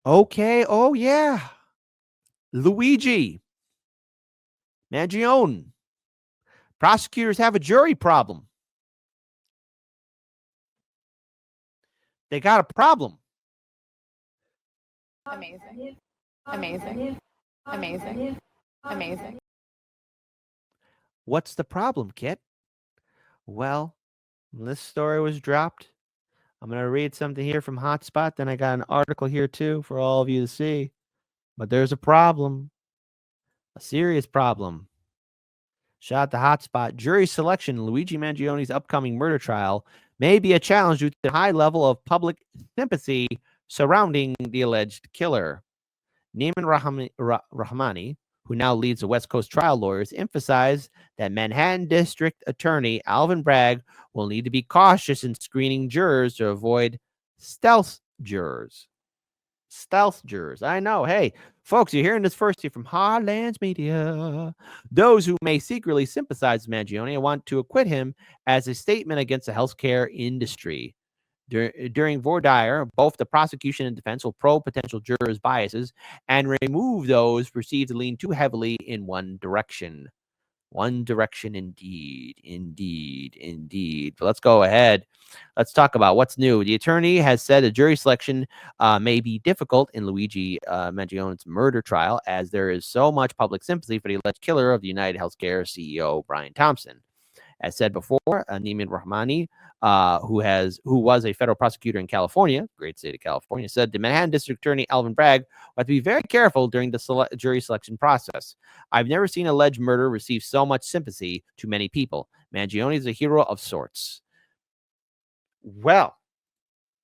Okay. Oh, yeah. Luigi. Mangione. Prosecutors have a jury problem. They got a problem. Amazing. Amazing. Amazing. Amazing. What's the problem, Kit? Well, this story was dropped. I'm going to read something here from Hotspot. Then I got an article here too for all of you to see. But there's a problem, a serious problem. Shout out to Hotspot. Jury selection in Luigi Mangione's upcoming murder trial may be a challenge due to the high level of public sympathy surrounding the alleged killer. Neiman Rahmani, who now leads the West Coast trial lawyers, emphasized that Manhattan District Attorney Alvin Bragg will need to be cautious in screening jurors to avoid stealth jurors. Stealth jurors. I know. Hey, folks, you're hearing this first here from Hardlands Media. Those who may secretly sympathize with Mangione and want to acquit him as a statement against the healthcare industry. During voir dire, both the prosecution and defense will probe potential jurors' biases and remove those perceived to lean too heavily in one direction. One direction indeed, indeed, indeed. But let's go ahead. Let's talk about what's new. The attorney has said a jury selection may be difficult in Luigi Mangione's murder trial, as there is so much public sympathy for the alleged killer of the United Healthcare CEO, Brian Thompson. As said before, Neiman Rahmani, who was a federal prosecutor in California, great state of California, said the Manhattan District Attorney Alvin Bragg will have to be very careful during the jury selection process. I've never seen alleged murder receive so much sympathy to many people. Mangione is a hero of sorts. Well.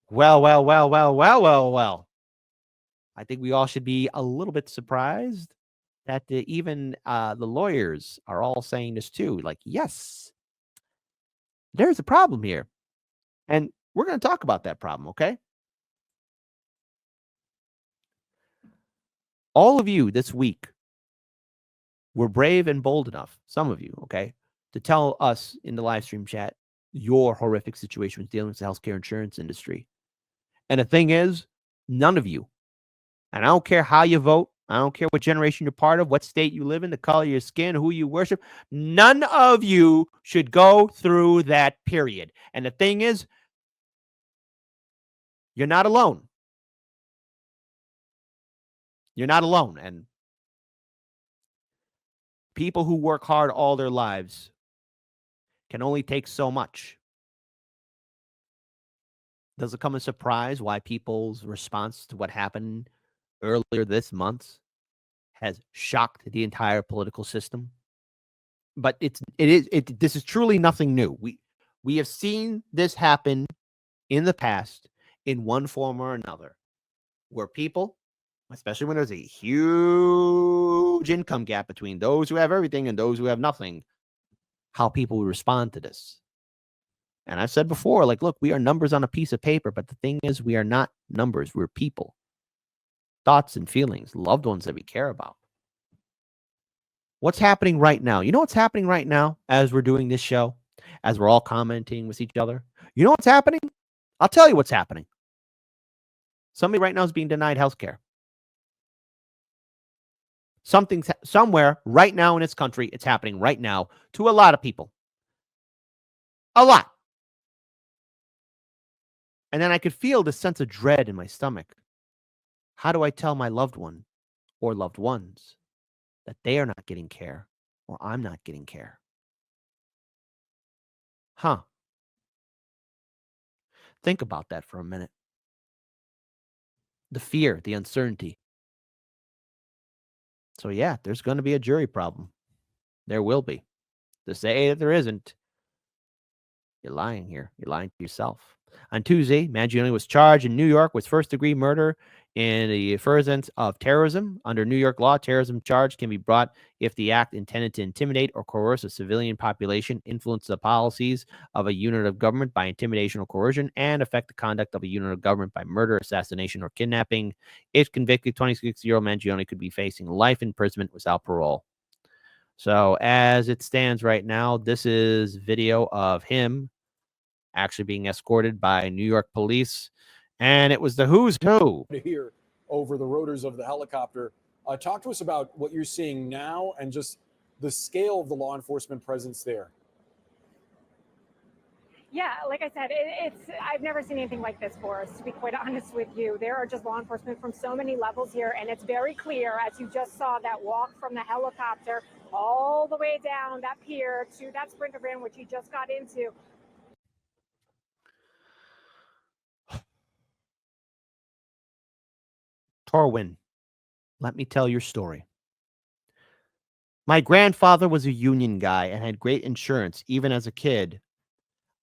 I think we all should be a little bit surprised that even the lawyers are all saying this too. Like, yes, there's a problem here. And we're going to talk about that problem, okay? All of you this week were brave and bold enough, some of you, okay, to tell us in the live stream chat your horrific situation with dealing with the healthcare insurance industry. And the thing is, none of you, and I don't care how you vote, I don't care what generation you're part of, what state you live in, the color of your skin, who you worship, none of you should go through that period. And the thing is, you're not alone. You're not alone. And people who work hard all their lives can only take so much. Does it come as a surprise why people's response to what happened earlier this month has shocked the entire political system? But this is truly nothing new. We have seen this happen in the past in one form or another, where people, especially when there's a huge income gap between those who have everything and those who have nothing, how people respond to this. And I've said before, like, look, we are numbers on a piece of paper, but the thing is, we are not numbers. We're people. Thoughts and feelings, loved ones that we care about. What's happening right now? You know what's happening right now as we're doing this show, as we're all commenting with each other? You know what's happening? I'll tell you what's happening. Somebody right now is being denied health care. Somewhere right now in this country, it's happening right now to a lot of people. A lot. And then I could feel this sense of dread in my stomach. How do I tell my loved one or loved ones that they are not getting care or I'm not getting care? Huh. Think about that for a minute. The fear, the uncertainty. So, yeah, there's going to be a jury problem. There will be. To say that there isn't, you're lying here. You're lying to yourself. On Tuesday, Mangione was charged in New York with first-degree murder in the furtherance of terrorism. Under New York law, terrorism charge can be brought if the act intended to intimidate or coerce a civilian population, influence the policies of a unit of government by intimidation or coercion, and affect the conduct of a unit of government by murder, assassination, or kidnapping. If convicted, 26-year-old Mangione could be facing life imprisonment without parole. So as it stands right now, this is video of him actually being escorted by New York police, and it was the who's who. Here over the rotors of the helicopter. Talk to us about what you're seeing now and just the scale of the law enforcement presence there. Yeah, like I said, I've never seen anything like this, Boris, to be quite honest with you. There are just law enforcement from so many levels here, and it's very clear, as you just saw, that walk from the helicopter all the way down that pier to that Sprinter van, which you just got into. Torwin, let me tell your story. My grandfather was a union guy and had great insurance, even as a kid.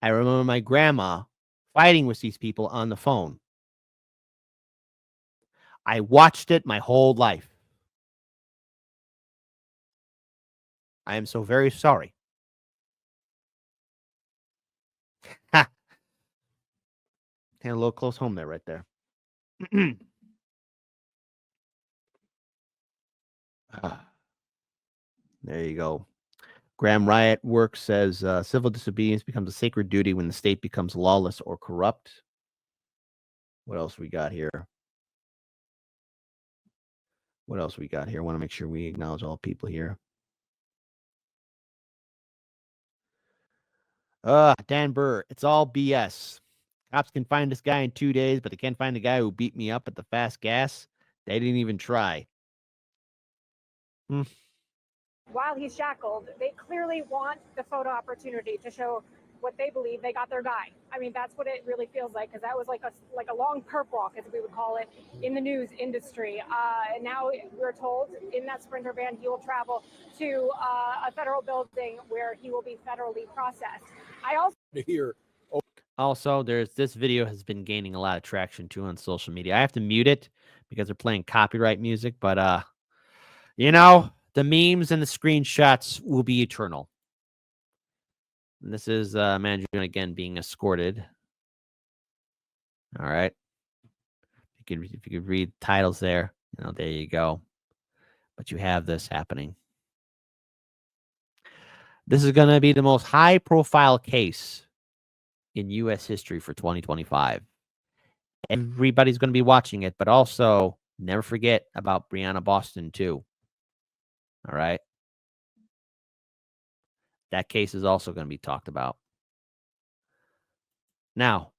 I remember my grandma fighting with these people on the phone. I watched it my whole life. I am so very sorry. Ha! Hit a little close home there, right there. There you go. Graham Riot Works says civil disobedience becomes a sacred duty when the state becomes lawless or corrupt. What else we got here? I want to make sure we acknowledge all people here. Dan Burr, it's all BS. Cops can find this guy in 2 days, but they can't find the guy who beat me up at the fast gas. They didn't even try. While he's shackled, they clearly want the photo opportunity to show what they believe they got their guy. I mean, that's what it really feels like, because that was like a long perp walk, as we would call it, in the news industry. And now we're told in that Sprinter van he will travel to a federal building where he will be federally processed. I also hear. Also, this video has been gaining a lot of traction too on social media. I have to mute it because they're playing copyright music, but you know, the memes and the screenshots will be eternal. And this is Mangione again being escorted. All right. If you could read titles there, there you go. But you have this happening. This is going to be the most high-profile case in U.S. history for 2025. Everybody's going to be watching it, but also never forget about Breonna Boston too. All right. That case is also going to be talked about. Now,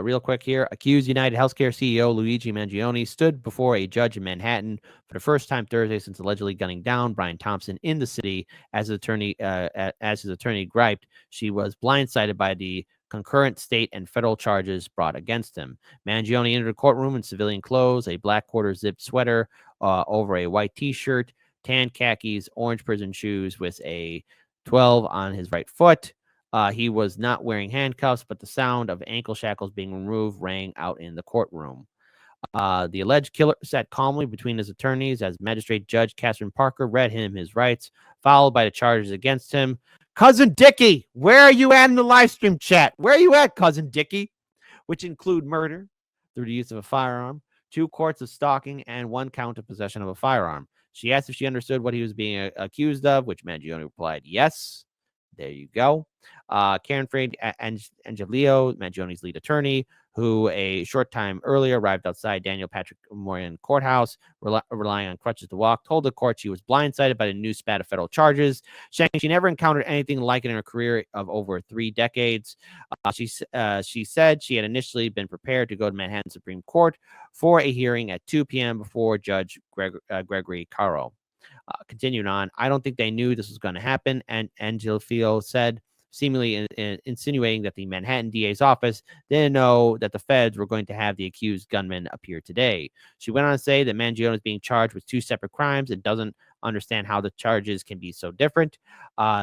real quick here, accused United Healthcare CEO Luigi Mangione stood before a judge in Manhattan for the first time Thursday since allegedly gunning down Brian Thompson in the city. As his attorney griped, she was blindsided by the concurrent state and federal charges brought against him. Mangione entered the courtroom in civilian clothes, a black quarter-zip sweater over a white T-shirt, tan khakis, orange prison shoes with a 12 on his right foot. He was not wearing handcuffs, but the sound of ankle shackles being removed rang out in the courtroom. The alleged killer sat calmly between his attorneys as Magistrate Judge Catherine Parker read him his rights, followed by the charges against him. Cousin Dickie, where are you at in the live stream chat? Where are you at, Cousin Dickie? Which include murder through the use of a firearm, 2 counts of stalking, and 1 count of possession of a firearm. She asked if she understood what he was being accused of, which Mangione replied, yes. There you go. Karen Frade Angelillo, Mangione's lead attorney, who a short time earlier arrived outside Daniel Patrick Moran Courthouse, relying on crutches to walk, told the court she was blindsided by the new spat of federal charges, saying she never encountered anything like it in her career of over 3 decades. She said she had initially been prepared to go to Manhattan Supreme Court for a hearing at 2 p.m. before Judge Gregory Caro. Continuing on, I don't think they knew this was going to happen, and Angelillo said, seemingly insinuating that the Manhattan DA's office didn't know that the feds were going to have the accused gunman appear today. She went on to say that Mangione is being charged with 2 separate crimes and doesn't understand how the charges can be so different.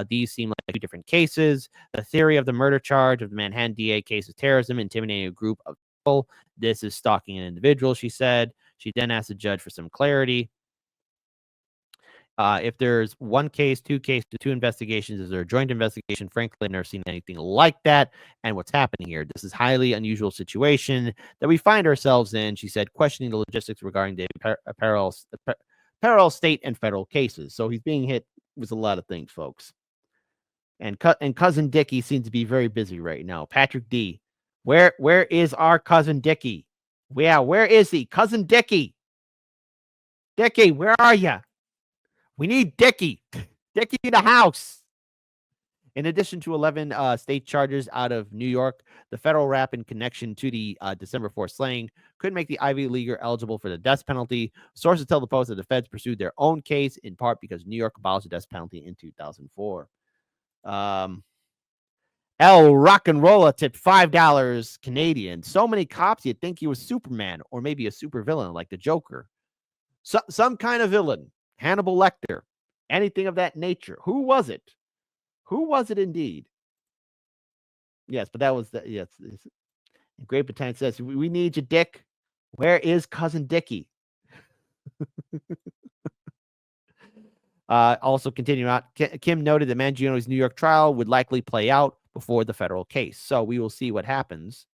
These seem like 2 different cases. The theory of the murder charge of the Manhattan DA case is terrorism, intimidating a group of people. This is stalking an individual, she said. She then asked the judge for some clarity. If there's 1 case, 2 cases, 2 investigations, is there a joint investigation? Frankly, I've never seen anything like that. And what's happening here? This is highly unusual situation that we find ourselves in, she said, questioning the logistics regarding the parallel state and federal cases. So he's being hit with a lot of things, folks. And Cousin Dickie seems to be very busy right now. Patrick D, where is our Cousin Dickie? Yeah, where is he? Cousin Dickie. Dickie, where are you? We need Dickie. Dickie in the house. In addition to 11 state charges out of New York, the federal rap in connection to the December 4th slaying could make the Ivy Leaguer eligible for the death penalty. Sources tell the Post that the feds pursued their own case, in part because New York abolished the death penalty in 2004. El Rock and Rolla tipped $5 Canadian. So many cops, you'd think he was Superman or maybe a super villain like the Joker. Some kind of villain. Hannibal Lecter. Anything of that nature. Who was it? Who was it indeed? Yes, but that was the yes. Great Britannia says, we need you, Dick. Where is cousin Dickie? Also continuing out, Kim noted that Mangione's New York trial would likely play out before the federal case. So we will see what happens.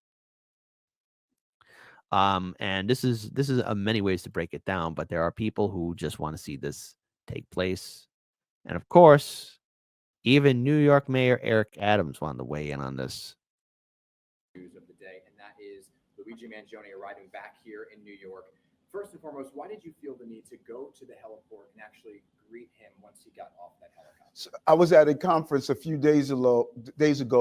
And this is many ways to break it down, but there are people who just want to see this take place. And of course, even New York Mayor Eric Adams wanted to weigh in on this. News of the day, and that is Luigi Mangione arriving back here in New York. First and foremost, why did you feel the need to go to the heliport and actually greet him once he got off that helicopter? So I was at a conference a few days ago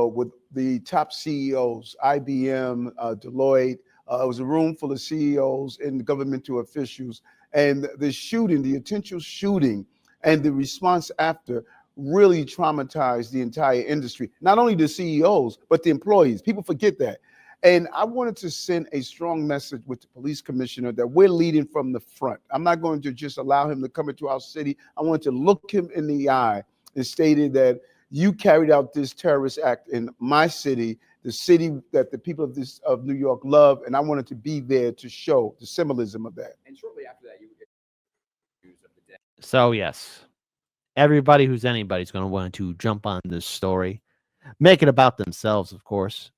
with the top CEOs, IBM, Deloitte. It was a room full of CEOs and governmental officials, and the shooting, the intentional shooting, and the response after really traumatized the entire industry. Not only the CEOs, but the employees. People forget that. And I wanted to send a strong message with the police commissioner that we're leading from the front. I'm not going to just allow him to come into our city. I want to look him in the eye and stated that you carried out this terrorist act in my city, the city that the people of New York love, and I wanted to be there to show the symbolism of that. And shortly after that, you would get news of the day. So yes, everybody who's anybody's going to want to jump on this story, make it about themselves, of course.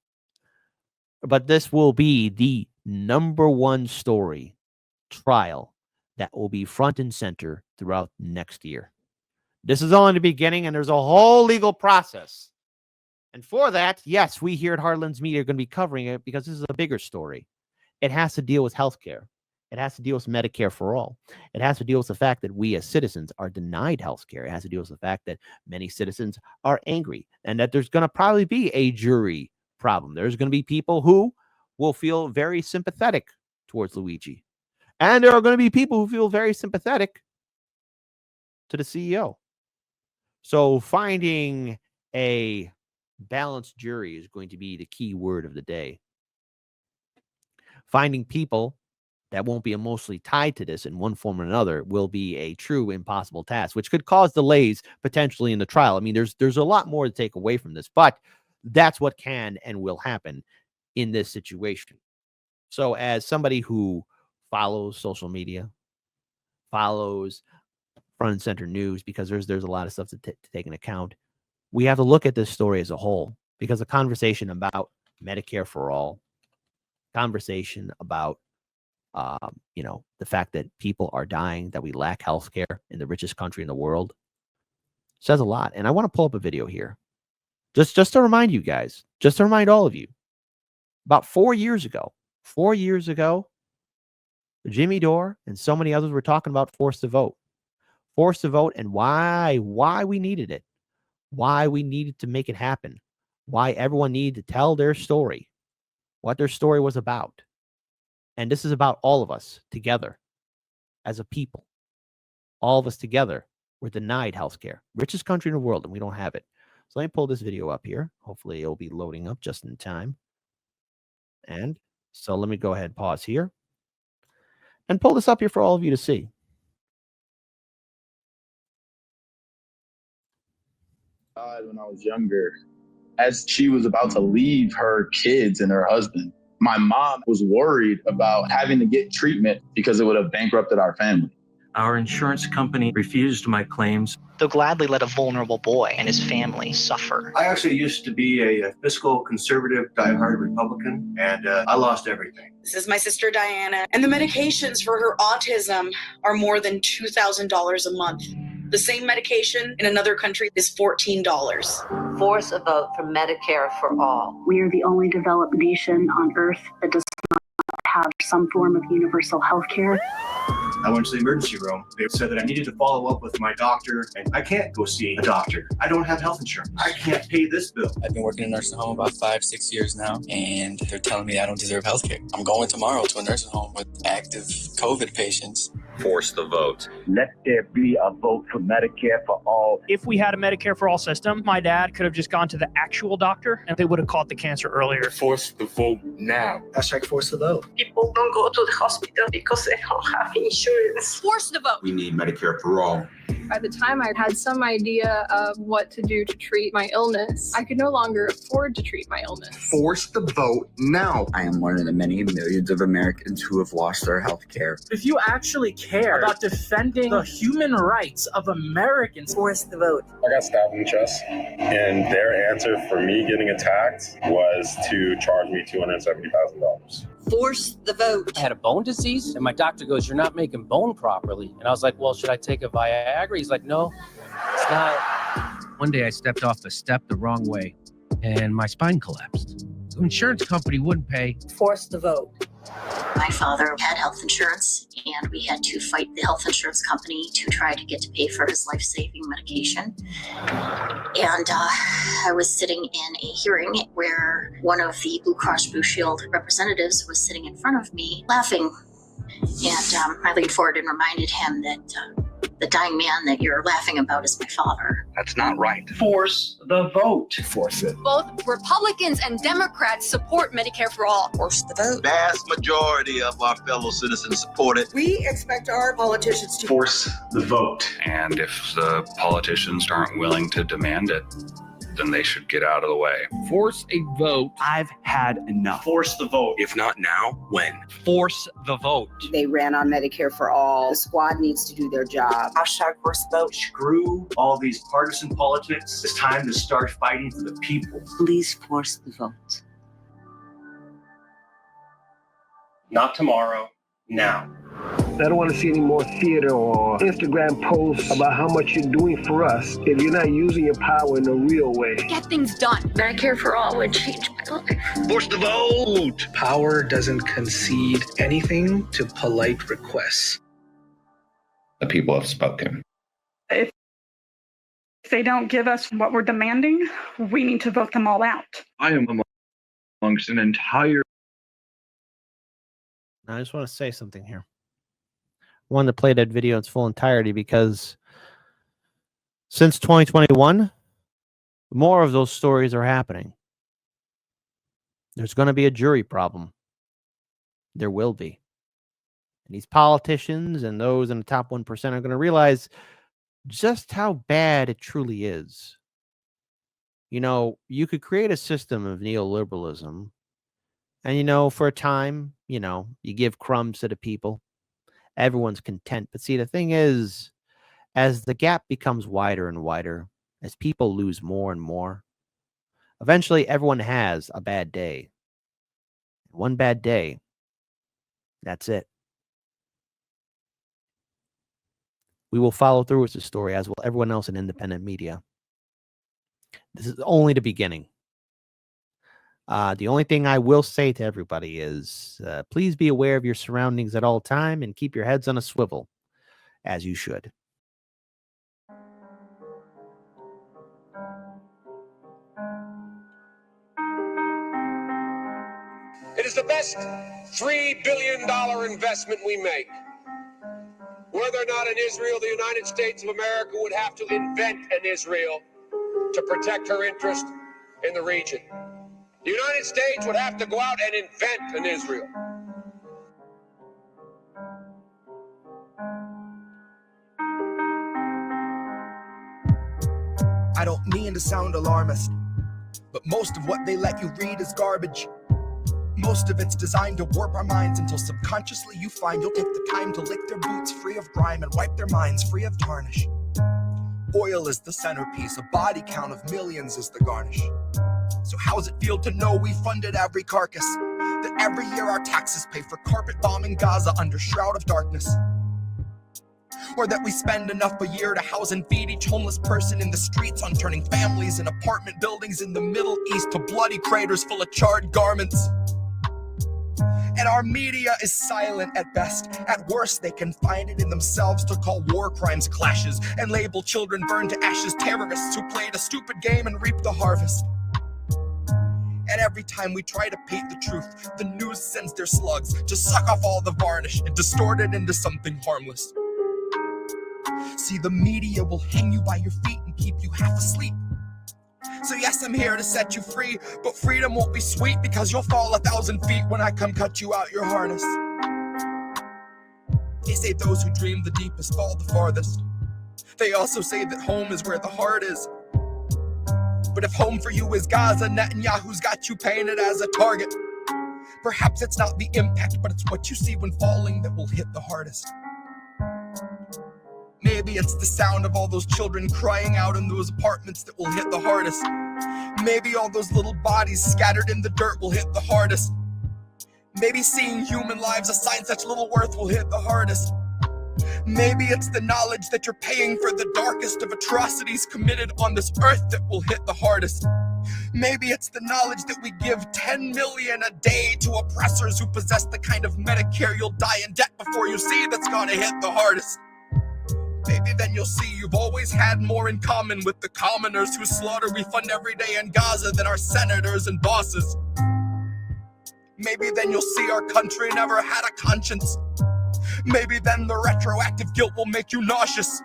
But this will be the #1 story trial that will be front and center throughout next year. This is only the beginning, and there's a whole legal process. And for that, yes, we here at Heartlands Media are going to be covering it because this is a bigger story. It has to deal with healthcare. It has to deal with Medicare for all. It has to deal with the fact that we as citizens are denied healthcare. It has to deal with the fact that many citizens are angry and that there's going to probably be a jury problem. There's going to be people who will feel very sympathetic towards Luigi. And there are going to be people who feel very sympathetic to the CEO. So finding a balanced jury is going to be the key word of the day. Finding people that won't be emotionally tied to this in one form or another will be a true impossible task, which could cause delays potentially in the trial. I mean, there's a lot more to take away from this, but that's what can and will happen in this situation. So as somebody who follows social media, follows front and center news, because there's a lot of stuff to take into account, we have to look at this story as a whole, because the conversation about Medicare for all, conversation about the fact that people are dying, that we lack healthcare in the richest country in the world, says a lot. And I want to pull up a video here. Just to remind you guys, just to remind all of you, about 4 years ago, Jimmy Dore and so many others were talking about forced to vote and why we needed it, why we needed to make it happen, why everyone needed to tell their story, what their story was about. And this is about all of us together as a people. All of us together were denied healthcare, richest country in the world, and we don't have it. So let me pull this video up here. Hopefully it'll be loading up just in time. And so let me go ahead and pause here and pull this up here for all of you to see. When I was younger, as she was about to leave her kids and her husband, my mom was worried about having to get treatment because it would have bankrupted our family. Our insurance company refused my claims. They'll gladly let a vulnerable boy and his family suffer. I actually used to be a fiscal conservative, diehard Republican, and I lost everything. This is my sister Diana, and the medications for her autism are more than $2,000 a month. The same medication in another country is $14. Force a vote for Medicare for all. We are the only developed nation on Earth that does not have some form of universal health care. I went to the emergency room. They said that I needed to follow up with my doctor, and I can't go see a doctor. I don't have health insurance. I can't pay this bill. I've been working in a nursing home about 5-6 years now, and they're telling me I don't deserve health care. I'm going tomorrow to a nursing home with active COVID patients. Force the vote. Let there be a vote for Medicare for all. If we had a Medicare for all system, my dad could have just gone to the actual doctor and they would have caught the cancer earlier. Force the vote now. Hashtag force the vote. People don't go to the hospital because they don't have insurance. Force the vote. We need Medicare for all. By the time I had some idea of what to do to treat my illness, I could no longer afford to treat my illness. Force the vote now. I am one of the many millions of Americans who have lost their health care. If you actually care about defending the human rights of Americans, Force the vote. I got stabbed in the chest, and their answer for me getting attacked was to charge me $270,000. Force the vote. I had a bone disease, and my doctor goes, "You're not making bone properly." And I was like, "Well, should I take a Viagra?" He's like, "No, it's not." One day I stepped off a step the wrong way, and my spine collapsed. The insurance company wouldn't pay. Force the vote. My father had health insurance, and we had to fight the health insurance company to try to get to pay for his life-saving medication. And I was sitting in a hearing where one of the Blue Cross Blue Shield representatives was sitting in front of me laughing. And I leaned forward and reminded him that the dying man that you're laughing about is my father. That's not right. Force the vote. Force it. Both Republicans and Democrats support Medicare for all. Force the vote. Vast majority of our fellow citizens support it. We expect our politicians to Force the vote. And if the politicians aren't willing to demand it, then they should get out of the way. Force a vote. I've had enough. Force the vote. If not now, when? Force the vote. They ran on Medicare for all. The squad needs to do their job. Hashtag force the vote. Screw all these partisan politics. It's time to start fighting for the people. Please force the vote. Not tomorrow, now. I don't want to see any more theater or Instagram posts about how much you're doing for us if you're not using your power in a real way. Get things done. Medicare for all would change my life. Force the vote. Power doesn't concede anything to polite requests. The people have spoken. If they don't give us what we're demanding, we need to vote them all out. I am amongst an entire. I just want to say something here. I wanted to play that video in its full entirety because since 2021, more of those stories are happening. There's going to be a jury problem. There will be. And these politicians and those in the top 1% are going to realize just how bad it truly is. You know, you could create a system of neoliberalism, and, you know, for a time, you know, you give crumbs to the people. Everyone's content. But see, the thing is, as the gap becomes wider and wider, as people lose more and more, eventually everyone has a bad day. One bad day, that's it. We will follow through with the story, as will everyone else in independent media. This is only the beginning. The only thing I will say to everybody is please be aware of your surroundings at all time and keep your heads on a swivel, as you should. It is the best $3 billion investment we make. Whether or not in Israel, the United States of America would have to invent an Israel to protect her interest in the region. The United States would have to go out and invent an Israel. I don't mean to sound alarmist, but most of what they let you read is garbage. Most of it's designed to warp our minds until subconsciously you find you'll take the time to lick their boots free of grime and wipe their minds free of tarnish. Oil is the centerpiece, a body count of millions is the garnish. So how's it feel to know we funded every carcass? That every year our taxes pay for carpet bombing Gaza under shroud of darkness? Or that we spend enough a year to house and feed each homeless person in the streets on turning families in apartment buildings in the Middle East to bloody craters full of charred garments? And our media is silent at best. At worst, they can find it in themselves to call war crimes clashes and label children burned to ashes terrorists who played a stupid game and reaped the harvest. And every time we try to paint the truth, the news sends their slugs to suck off all the varnish and distort it into something harmless. See, the media will hang you by your feet and keep you half asleep. So yes, I'm here to set you free, but freedom won't be sweet because you'll fall 1,000 feet when I come cut you out your harness. They say those who dream the deepest fall the farthest. They also say that home is where the heart is. But if home for you is Gaza, Netanyahu's got you painted as a target. Perhaps it's not the impact, but it's what you see when falling that will hit the hardest. Maybe it's the sound of all those children crying out in those apartments that will hit the hardest. Maybe all those little bodies scattered in the dirt will hit the hardest. Maybe seeing human lives assigned such little worth will hit the hardest. Maybe it's the knowledge that you're paying for the darkest of atrocities committed on this earth that will hit the hardest. Maybe it's the knowledge that we give 10 million a day to oppressors who possess the kind of Medicare you'll die in debt before you see that's gonna hit the hardest. Maybe then you'll see you've always had more in common with the commoners whose slaughter we fund every day in Gaza than our senators and bosses. Maybe then you'll see our country never had a conscience. Maybe then the retroactive guilt will make you nauseous.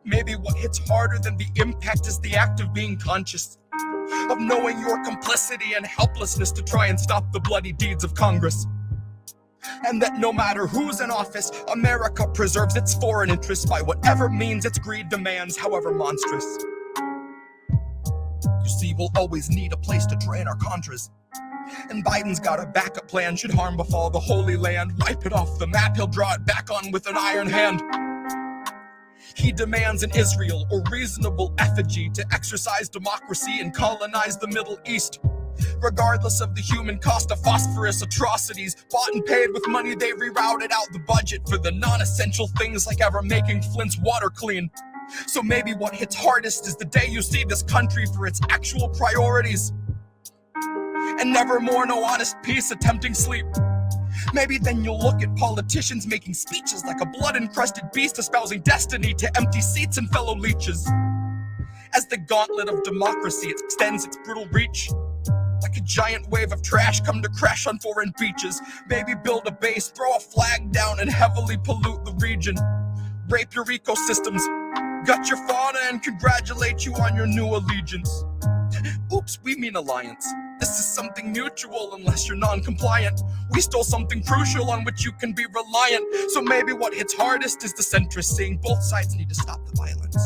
Maybe what hits harder than the impact is the act of being conscious, of knowing your complicity and helplessness to try and stop the bloody deeds of Congress. And that no matter who's in office, America preserves its foreign interests by whatever means its greed demands, however monstrous. You see, we'll always need a place to drain our contras. And Biden's got a backup plan should harm befall the Holy Land. Wipe it off the map, he'll draw it back on with an iron hand. He demands an Israel or reasonable effigy to exercise democracy and colonize the Middle East. Regardless of the human cost of phosphorus atrocities, bought and paid with money they rerouted out the budget for the non-essential things like ever making Flint's water clean. So maybe what hits hardest is the day you see this country for its actual priorities. And never more no honest peace attempting sleep. Maybe then you'll look at politicians making speeches like a blood-encrusted beast espousing destiny to empty seats and fellow leeches. As the gauntlet of democracy extends its brutal reach, like a giant wave of trash come to crash on foreign beaches. Maybe build a base, throw a flag down and heavily pollute the region. Rape your ecosystems, gut your fauna and congratulate you on your new allegiance. Oops, we mean alliance. This is something mutual unless you're non-compliant. We stole something crucial on which you can be reliant. So maybe what hits hardest is the centrist saying both sides need to stop the violence.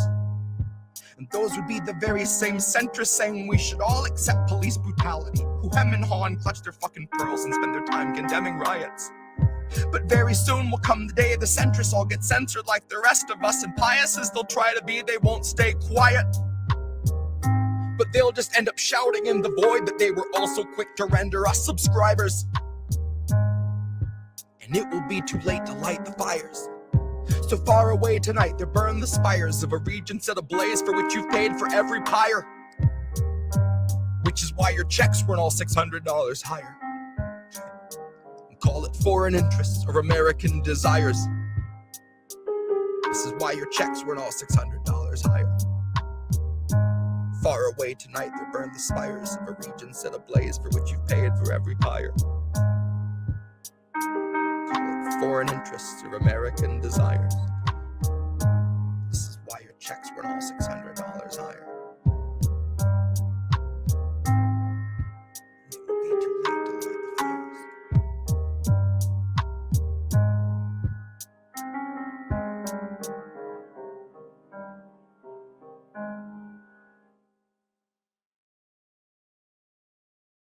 And those would be the very same centrists saying we should all accept police brutality, who hem and haw and clutch their fucking pearls and spend their time condemning riots. But very soon will come the day the centrists all get censored like the rest of us, and pious as they'll try to be, they won't stay quiet. But they'll just end up shouting in the void that they were also quick to render us subscribers. And it will be too late to light the fires. So far away tonight, they burn the spires of a region set ablaze for which you've paid for every pyre. Which is why your checks weren't all $600 higher. And call it foreign interests or American desires. This is why your checks weren't all $600 higher. Far away tonight, they burn the spires of a region set ablaze for which you've paid for every pyre. Call it foreign interests or American desires. This is why your checks weren't all $600 higher.